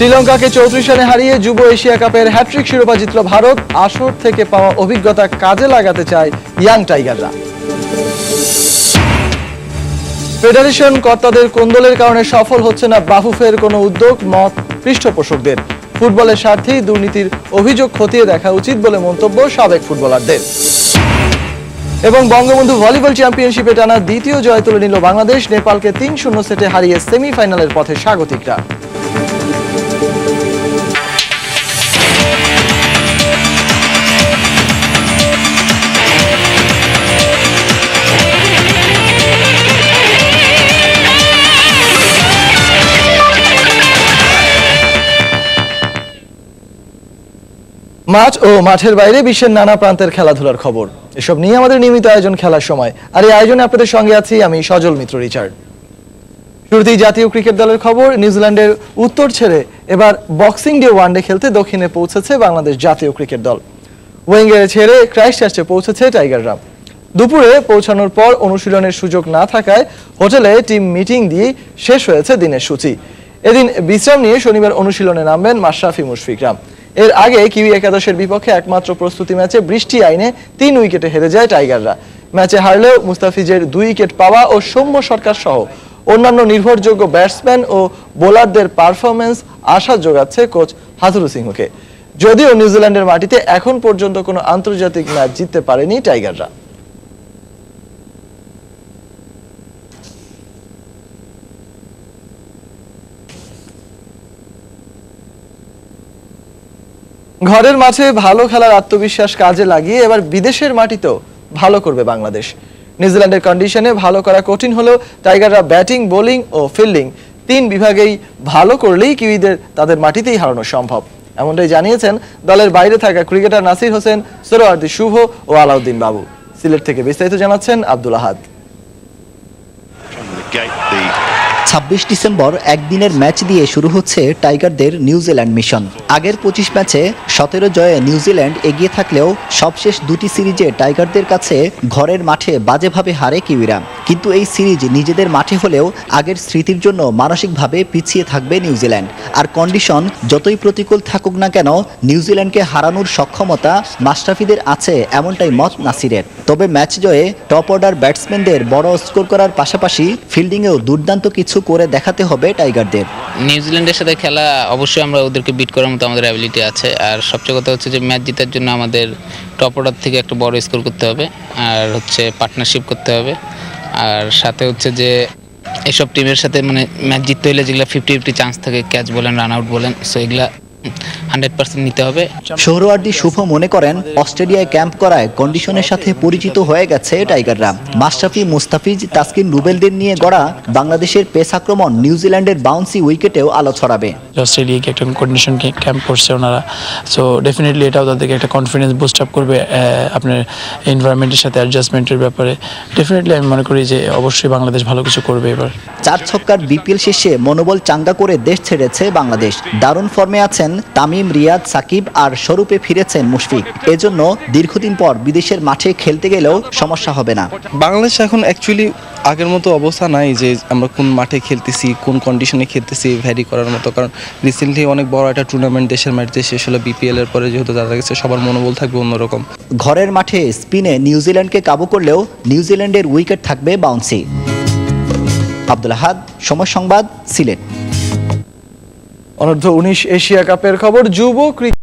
শ্রীলঙ্কাকে 34 রানে হারিয়ে যুব এশিয়া কাপের হ্যাট্রিক শিরোপা জিতল ভারত। আসর থেকে পাওয়া অভিজ্ঞতা কাজে লাগাতে চায় ইয়াং টাইগাররা। ফেডারেশন কর্তাদের কোন্দলের কারণে সফল হচ্ছে না বাফুফের কোনো উদ্যোগ, মত পৃষ্ঠপোষকদের। ফুটবলের স্বার্থেই দুর্নীতির অভিযোগ খতিয়ে দেখা উচিত বলে মন্তব্য সাবেক ফুটবলারদের। এবং বঙ্গবন্ধু ভলিবল চ্যাম্পিয়নশিপে টানা দ্বিতীয় জয় তুলে নিল বাংলাদেশ। নেপালকে 3-0 সেটে হারিয়ে সেমিফাইনালের পথে স্বাগতিকরা। মাঠ ও মাঠের বাইরে বিশ্বের নানা প্রান্তের খেলাধুলার খবর, এসব নিয়ে আমাদের নিয়মিত আয়োজন খেলার সময়। আর এই আয়োজনে আপনাদের সঙ্গে আছি আমি সজল মিত্র রিচার্ড। শুরুতেই জাতীয় ক্রিকেট দলের খবর। নিউজিল্যান্ডের উত্তর ছেড়ে এবার বক্সিং ডে ওয়ানডে খেলতে দক্ষিণে পৌঁছেছে বাংলাদেশ জাতীয় ক্রিকেট দল। ওয়েঙ্গারে ছেড়ে ক্রাইস্টচার্চে পৌঁছেছে টাইগাররা। দুপুরে পৌঁছানোর পর অনুশীলনের সুযোগ না থাকায় হোটেলে টিম মিটিং দিয়ে শেষ হয়েছে দিনের সূচি। এদিন বিশ্রাম নিয়ে শনিবার অনুশীলনে নামবেন মাশরাফি মুশফিকরা। এর আগে কিউই একাদশের বিপক্ষে একমাত্র প্রস্তুতি ম্যাচে বৃষ্টি আইনে 3 উইকেটে হেরে যায় টাইগাররা। ম্যাচে হারলেও মুস্তাফিজের 2 উইকেট পাওয়া ও সৌম্য সরকার সহ অন্যান্য নির্ভরযোগ্য ব্যাটসম্যান ও বোলারদের পারফরমেন্স আশা যোগাচ্ছে কোচ হাথুরু সিংহকে। যদিও নিউজিল্যান্ডের মাটিতে এখন পর্যন্ত কোনো আন্তর্জাতিক ম্যাচ জিততে পারেনি টাইগাররা। ঘরের মাঠে ভালো খেলার আত্মবিশ্বাস কাজে লাগিয়ে এবার বিদেশের মাটিতেও ভালো করবে বাংলাদেশ। নিউজিল্যান্ডের কন্ডিশনে ভালো করা কঠিন হলেও টাইগাররা ব্যাটিং, বোলিং ও ফিল্ডিং 3 বিভাগেই ভালো করলেই কিউইদের তাদের মাটিতেই হারানো সম্ভব, এমনটাই জানিয়েছেন দলের বাইরে থাকা ক্রিকেটার নাসির হোসেন, সোহরাওয়ার্দী শুভ ও আলাউদ্দিন বাবু। সিলেট থেকে বিস্তারিত জানাচ্ছেন আব্দুল আহাদ। 26 ডিসেম্বর একদিনের ম্যাচ দিয়ে শুরু হচ্ছে টাইগারদের নিউজিল্যান্ড মিশন। আগের 25 ম্যাচে 17 জয়ে নিউজিল্যান্ড এগিয়ে থাকলেও সবশেষ 2টি সিরিজে টাইগারদের কাছে ঘরের মাঠে বাজেভাবে হারে কিউইরা। কিন্তু এই সিরিজ নিজেদের মাঠে হলেও আগের স্মৃতির জন্য মানসিকভাবে পিছিয়ে থাকবে নিউজিল্যান্ড। আর কন্ডিশন যতই প্রতিকূল থাকুক না কেন নিউজিল্যান্ডকে হারানোর সক্ষমতা মাশরাফিদের আছে, এমনটাই মত নাসিরের। তবে ম্যাচ জয়ে টপ অর্ডার ব্যাটসম্যানদের বড় স্কোর করার পাশাপাশি ফিল্ডিংয়েও দুর্দান্ত কিছু করে দেখাতে হবে টাইগারদের। নিউজিল্যান্ডের সাথে খেলা অবশ্যই আমরা ওদেরকে বিট করার মতো আমাদের অ্যাবিলিটি আছে। আর সবচেয়ে কথা হচ্ছে যে ম্যাচ জেতার জন্য আমাদের টপ অর্ডার থেকে একটা বড় স্কোর করতে হবে, আর হচ্ছে পার্টনারশিপ করতে হবে। আর সাথে হচ্ছে যে এসব টিমের সাথে মানে ম্যাচ জিততে হলে যেগুলো 50-50 চান্স থাকে, ক্যাচ বলেন, রান আউট বলেন, সো এগুলা 100% নিতে হবে। সোহরাওয়ার্দী শুভ মনে করেন অস্ট্রেলিয়ায় ক্যাম্প করায় কন্ডিশনের সাথে পরিচিত হয়ে গেছে টাইগাররা। মাশরাফি, মুস্তাফিজ, তাসকিন, রুবেলদের নিয়ে গড়া বাংলাদেশের পেস আক্রমণ নিউজিল্যান্ডের বাউন্সি উইকেটেও আলো ছড়াবে। অস্ট্রেলিয়া একটা কন্ডিশন ক্যাম্প করছে ওনারা, সো ডেফিনেটলি এটাও তাদেরকে একটা কনফিডেন্স বুস্ট আপ করবে আপনার এনভায়রনমেন্টের সাথে অ্যাডজাস্টমেন্টের ব্যাপারে। ডেফিনেটলি আমি মনে করি যে অবশ্যই বাংলাদেশ ভালো কিছু করবে এবার। 4 ছক্কার বিপিএল শেষে মনোবল চাঙ্গা করে দেশ ছেড়েছে বাংলাদেশ। দারুণ ফর্মে আছেন তামিম, রিয়াদ, সাকিব আর স্বরূপে ফিরেছেন মুশফিক। এজন্য দীর্ঘদিন পর বিদেশের মাঠে খেলতে গেলেও সমস্যা হবে না। বাংলাদেশ এখন অ্যাকচুয়ালি আগের মতো অবস্থা নাই যে আমরা কোন মাঠে খেলতেছি, কোন কন্ডিশনে খেলতেছি ভ্যারি করার মতো। কারণ রিসেন্টলি অনেক বড় একটা টুর্নামেন্ট দেশের মাটিতে শেষ হলো বিপিএল এর পরে, যেহেতু তাদের কাছে সবার মনোবল থাকবে অন্যরকম। ঘরের মাঠে স্পিনে নিউজিল্যান্ডকে কাবু করলেও নিউজিল্যান্ডের উইকেট থাকবে বাউন্সি। আব্দুল আহাদ, সময় সংবাদ, সিলেট। অনূর্ধ্ব 19 এশিয়া কাপের খবর। যুব ক্রিকেট